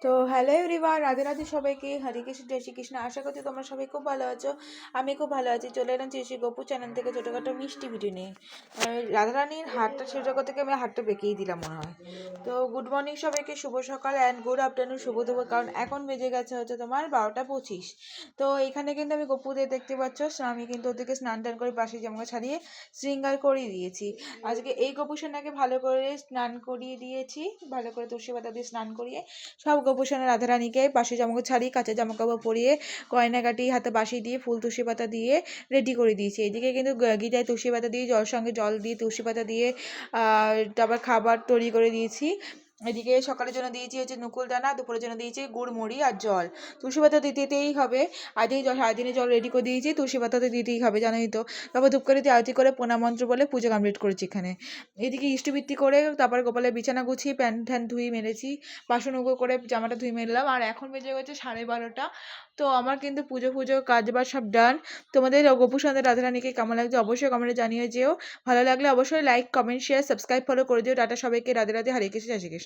তো hello everyone, Radhe Radhe সবাইকে, হরে কৃষ্ণ, জয় শ্রীকৃষ্ণ। আশা করছি তোমরা সবাই খুব ভালো আছো। আমি খুব ভালো আছি। চলে এলাম শ্রী গপু চ্যানেল থেকে ছোটোখাটো মিষ্টি ভিডিও নিয়ে। রাধারানীর হাটটা ছোটো জগৎ থেকে আমি হাটটা বেঁকেই দিলাম মনে হয়। তো গুড মর্নিং সবাইকে, শুভ সকাল অ্যান্ড গুড আফটারনুন, শুভ দেবো, কারণ এখন বেজে গেছে হচ্ছে তোমার 12টা 25। তো এখানে কিন্তু আমি গপুদের দেখতে পাচ্ছ, আমি কিন্তু ওদেরকে স্নান টান করে বাসি জামা ছাড়িয়ে শৃঙ্গার করিয়ে দিয়েছি। আজকে এই গপু সোনাকে ভালো করে স্নান করিয়ে দিয়েছি, ভালো করে তুলসী পাতা দিয়ে স্নান করিয়ে সব গোপুসোনা রাধারানীকে বাসি জামাকাপড় ছাড়িয়ে কাঁচা জামাকাপড় পরিয়ে গয়নাগাটি হাতে বাসি দিয়ে ফুল তুলসী পাতা দিয়ে রেডি করে দিয়েছি। এদিকে কিন্তু গিটায় তুলসী পাতা দিয়ে সঙ্গে জল দিয়ে তুলসী পাতা দিয়ে তারপর খাবার তৈরি করে দিয়েছি। এদিকে সকালের জন্য দিয়েছি হচ্ছে নকুল দানা, দুপুরের জন্য দিয়েছি গুড় মুড়ি আর জল। তুলসী পাতা দিতেই হবে। আজকেই সারাদিনে জল রেডি করে দিয়েছি, তুলসী পাতা তো দিতেই হবে, জানোই তো। তারপর ধূপ করে দিয়ে আরতি করে প্রণাম মন্ত্র বলে পুজো কমপ্লিট করেছি এখানে। এদিকে ইষ্টবৃত্তি করে তারপর গোপালের বিছানা গুছিয়ে প্যান্ট ট্যান ধুয়ে মেরেছি, বাসন উগো করে জামাটা ধুয়ে মেরলাম। আর এখন বেজে গেছে 12:30। তো আমার কিন্তু পুজো কাজ বাজ সব ডান। তোমাদের গোপু সন্ধ্যা রাধারানীকে কেমন লাগছে অবশ্যই কমেন্টে জানিয়ে যেও। ভালো লাগলে অবশ্যই like comment share subscribe follow করে দিও। টাটা সবাইকে, রাধে রাধে, হরে কৃষ্ণ, জয় শ্রী কৃষ্ণ।